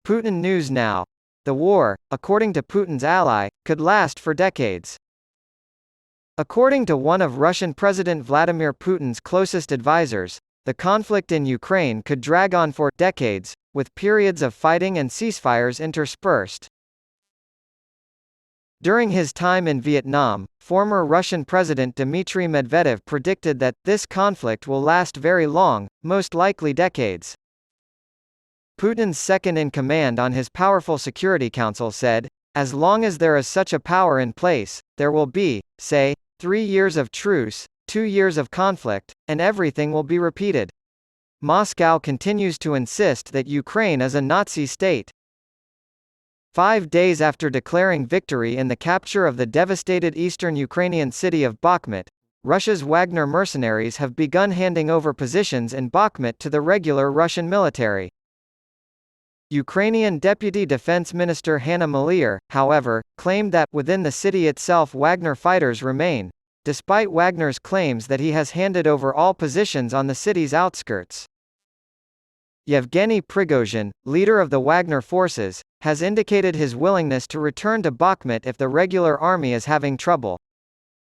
Putin News Now. The war, according to Putin's ally, could last for decades. According to one of Russian President Vladimir Putin's closest advisors, the conflict in Ukraine could drag on for decades, with periods of fighting and ceasefires interspersed. During his time in Vietnam, former Russian President Dmitry Medvedev predicted that this conflict will last very long, most likely decades. Putin's second-in-command on his powerful Security Council said, "As long as there is such a power in place, there will be, say, 3 years of truce, 2 years of conflict, and everything will be repeated." Moscow continues to insist that Ukraine is a Nazi state. 5 days after declaring victory in the capture of the devastated eastern Ukrainian city of Bakhmut, Russia's Wagner mercenaries have begun handing over positions in Bakhmut to the regular Russian military. Ukrainian Deputy Defense Minister Hanna Maliar, however, claimed that, within the city itself Wagner fighters remain, despite Wagner's claims that he has handed over all positions on the city's outskirts. Yevgeny Prigozhin, leader of the Wagner forces, has indicated his willingness to return to Bakhmut if the regular army is having trouble.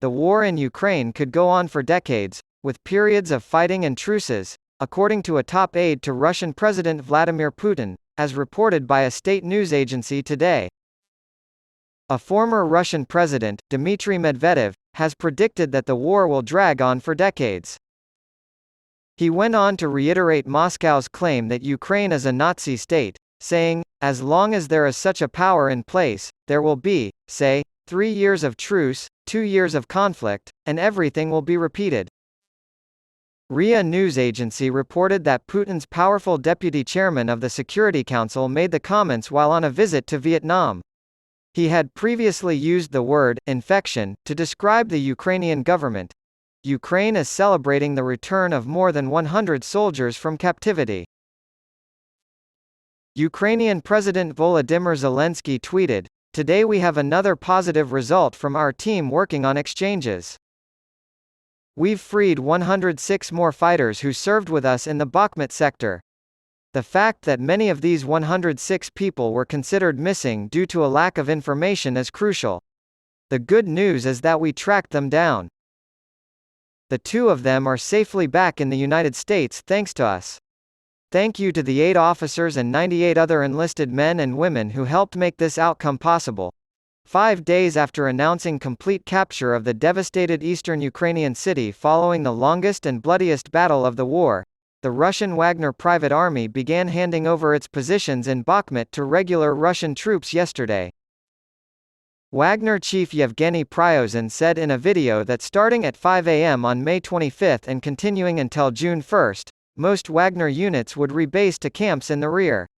The war in Ukraine could go on for decades, with periods of fighting and truces, according to a top aide to Russian President Vladimir Putin, as reported by a state news agency today. A former Russian president, Dmitry Medvedev, has predicted that the war will drag on for decades. He went on to reiterate Moscow's claim that Ukraine is a Nazi state, saying, "As long as there is such a power in place, there will be, say, 3 years of truce, 2 years of conflict, and everything will be repeated." RIA News Agency reported that Putin's powerful deputy chairman of the Security Council made the comments while on a visit to Vietnam. He had previously used the word infection to describe the Ukrainian government. Ukraine is celebrating the return of more than 100 soldiers from captivity. Ukrainian President Volodymyr Zelensky tweeted, "Today we have another positive result from our team working on exchanges. We've freed 106 more fighters who served with us in the Bakhmut sector. The fact that many of these 106 people were considered missing due to a lack of information is crucial. The good news is that we tracked them down. The 2 of them are safely back in the United States thanks to us. Thank you to the 8 officers and 98 other enlisted men and women who helped make this outcome possible." 5 days after announcing complete capture of the devastated eastern Ukrainian city following the longest and bloodiest battle of the war, the Russian Wagner private army began handing over its positions in Bakhmut to regular Russian troops yesterday. Wagner chief Yevgeny Prigozhin said in a video that starting at 5 a.m. on May 25 and continuing until June 1, most Wagner units would rebase to camps in the rear.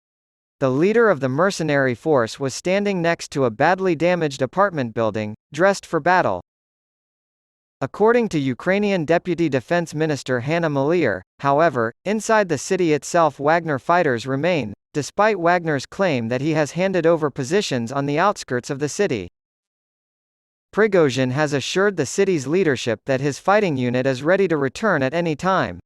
The leader of the mercenary force was standing next to a badly damaged apartment building, dressed for battle. According to Ukrainian Deputy Defense Minister Hanna Maliar, however, inside the city itself Wagner fighters remain, despite Wagner's claim that he has handed over positions on the outskirts of the city. Prigozhin has assured the city's leadership that his fighting unit is ready to return at any time.